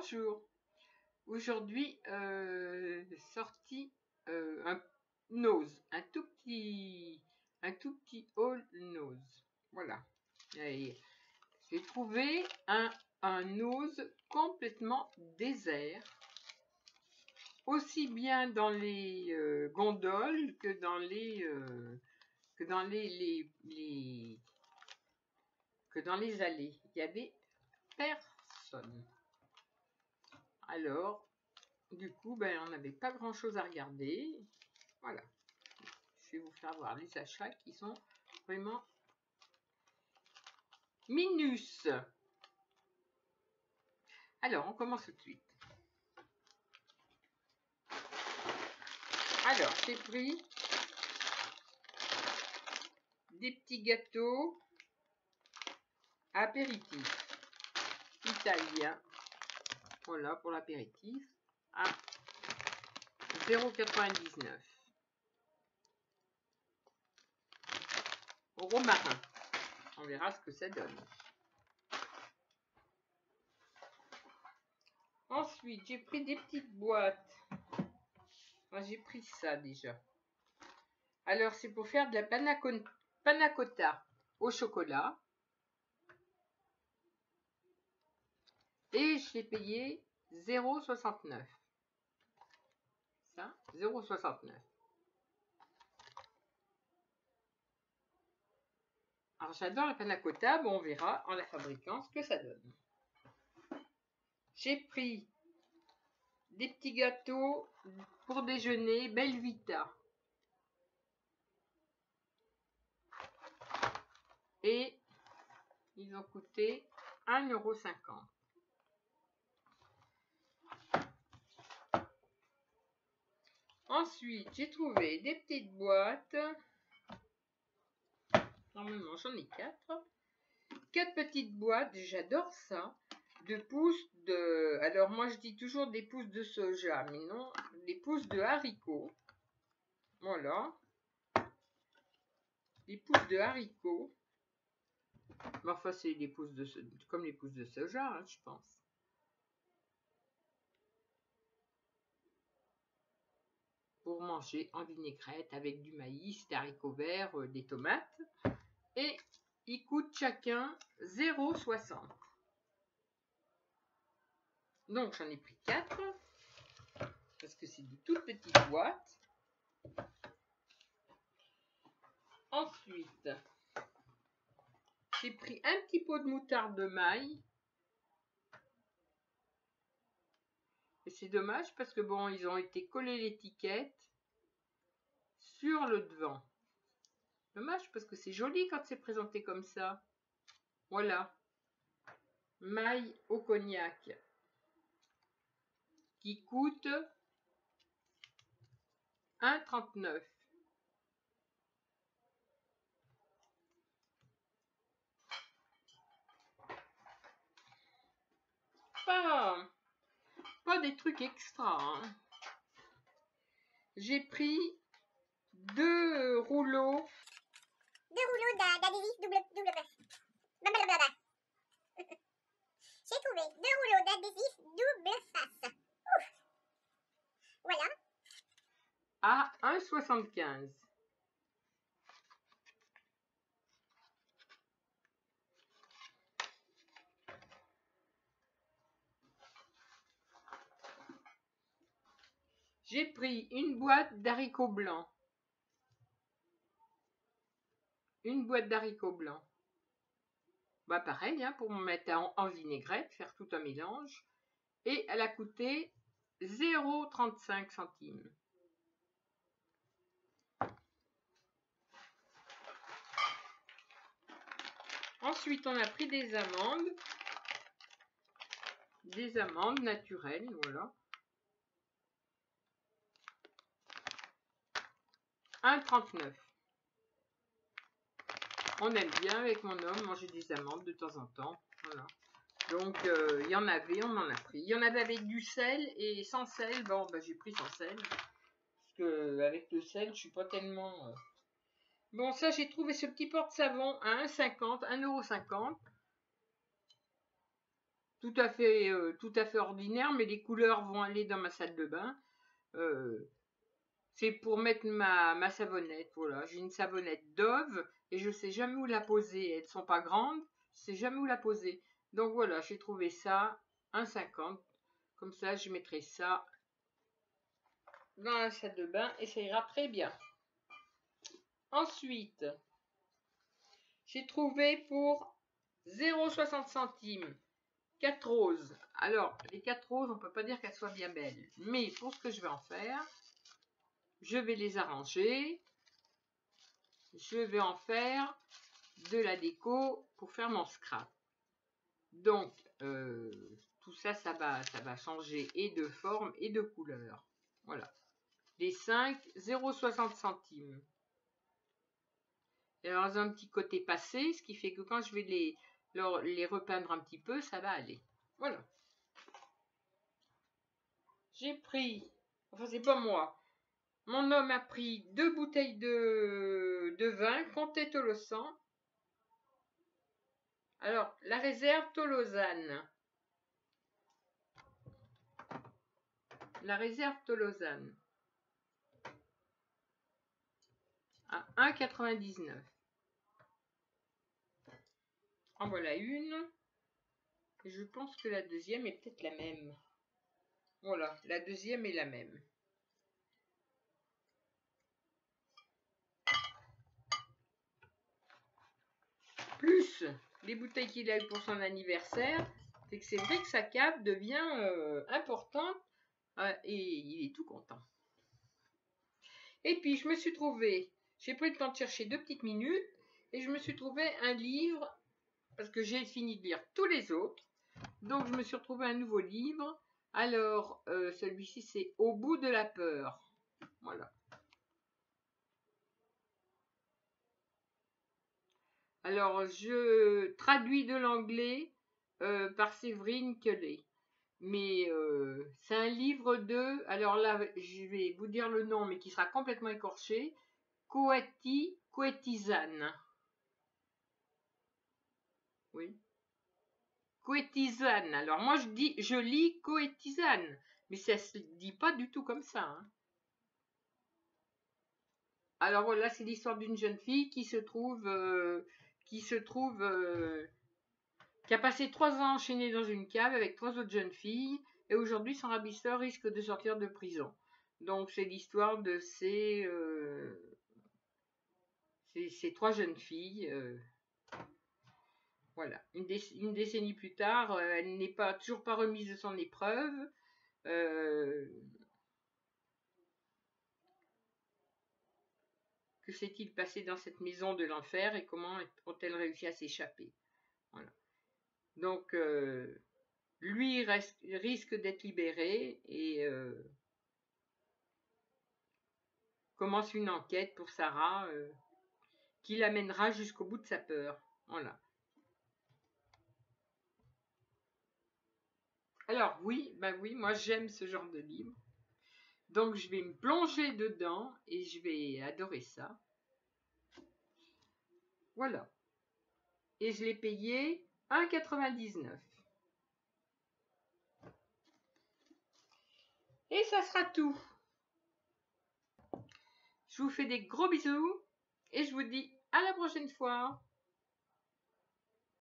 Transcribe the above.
Bonjour. Aujourd'hui, sorti un nose, un tout petit all nose. Voilà. Et j'ai trouvé un nose complètement désert, aussi bien dans les gondoles que dans les allées. Il y avait personne. Alors, du coup, ben, on n'avait pas grand chose à regarder. Voilà. Je vais vous faire voir les achats qui sont vraiment minus. Alors, on commence tout de suite. Alors, j'ai pris des petits gâteaux apéritifs italiens. Voilà, pour l'apéritif. À 0,99 € au romarin. On verra ce que ça donne. Ensuite, j'ai pris des petites boîtes. Enfin, j'ai pris ça déjà. Alors, c'est pour faire de la panna cotta au chocolat. Et je l'ai payé 0,69 €. Ça, 0,69 €. Alors, j'adore la panna cotta. Bon, on verra en la fabriquant ce que ça donne. J'ai pris des petits gâteaux pour déjeuner Belvita. Et ils ont coûté 1,50 €. Ensuite, j'ai trouvé des petites boîtes. Normalement, j'en ai 4. 4 petites boîtes, j'adore ça. De pousses de... Alors, moi, je dis toujours des pousses de soja, mais non, des pousses de haricots. Voilà. Des pousses de haricots. Mais enfin, c'est des pousses de comme les pousses de soja, hein, je pense. Pour manger en vinaigrette avec du maïs, des haricots verts, des tomates. Et ils coûtent chacun 0,60 €. Donc j'en ai pris 4 parce que c'est de toutes petites boîtes. Ensuite, j'ai pris un petit pot de moutarde de maille. Et c'est dommage parce que bon, ils ont été collés l'étiquette sur le devant. Dommage parce que c'est joli quand c'est présenté comme ça. Voilà. Maille au cognac. Qui coûte 1,39 €. Pas des trucs extra. Hein. J'ai pris 2 rouleaux. 2 rouleaux d'adhésif double face. J'ai trouvé 2 rouleaux d'adhésif double face. Ouf. Voilà. À 1,75 €. J'ai pris une boîte d'haricots blancs. Une boîte d'haricots blancs. Bah pareil, hein, pour me mettre en vinaigrette, faire tout un mélange. Et elle a coûté 0,35 €. Ensuite, on a pris des amandes. Des amandes naturelles, voilà. 1,39 €. On aime bien avec mon homme manger des amandes de temps en temps. Voilà. Donc, il y en avait, on en a pris. Il y en avait avec du sel et sans sel. Bon, bah, j'ai pris sans sel. Parce que avec le sel, je suis pas tellement... Bon, ça, j'ai trouvé ce petit porte-savon à 1,50 €. tout à fait ordinaire, mais les couleurs vont aller dans ma salle de bain. C'est pour mettre ma savonnette. Voilà, j'ai une savonnette Dove et je sais jamais où la poser. Elles sont pas grandes, je sais jamais où la poser. Donc voilà, j'ai trouvé ça 1,50. Comme ça, je mettrai ça dans la salle de bain et ça ira très bien. Ensuite, j'ai trouvé pour 0,60 centimes 4 roses. Alors, les 4 roses, on peut pas dire qu'elles soient bien belles. Mais pour ce que je vais en faire, je vais les arranger. Je vais en faire de la déco pour faire mon scrap. Donc, tout ça, ça va changer et de forme et de couleur. Voilà. Les 5, 0,60 centimes. Et alors, un petit côté passé, ce qui fait que quand je vais les repeindre un petit peu, ça va aller. Voilà. J'ai pris, enfin c'est pas moi, mon homme a pris 2 bouteilles de vin Comté Tolosan. Alors, la réserve Tolosane. La réserve Tolosane. À 1,99. En voilà une. Et je pense que la deuxième est peut-être la même. Voilà, la deuxième est la même. Plus les bouteilles qu'il a eu pour son anniversaire, c'est que c'est vrai que sa cave devient importante et il est tout content. Et puis je me suis trouvé, j'ai pris le temps de chercher 2 petites minutes et je me suis trouvé un livre parce que j'ai fini de lire tous les autres. Donc je me suis retrouvé un nouveau livre. Alors celui-ci c'est Au bout de la peur. Voilà. Alors je traduis de l'anglais par Séverine Kelly. Mais c'est un livre de, alors là je vais vous dire le nom mais qui sera complètement écorché, Coëtisane. Oui. Coëtisane. Alors moi je lis Coëtisane, mais ça se dit pas du tout comme ça. Hein. Alors voilà, c'est l'histoire d'une jeune fille qui a passé 3 ans enchaînée dans une cave avec 3 autres jeunes filles et aujourd'hui son ravisseur risque de sortir de prison. Donc c'est l'histoire de ces 3 jeunes filles. Voilà, une décennie plus tard, elle n'est toujours pas remise de son épreuve. Que s'est-il passé dans cette maison de l'enfer et comment ont-elles réussi à s'échapper? Voilà. Donc, lui risque d'être libéré et commence une enquête pour Sarah qui l'amènera jusqu'au bout de sa peur. Voilà. Alors oui, moi j'aime ce genre de livre. Donc je vais me plonger dedans et je vais adorer ça. Voilà. Et je l'ai payé 1,99. Et ça sera tout. Je vous fais des gros bisous et je vous dis à la prochaine fois.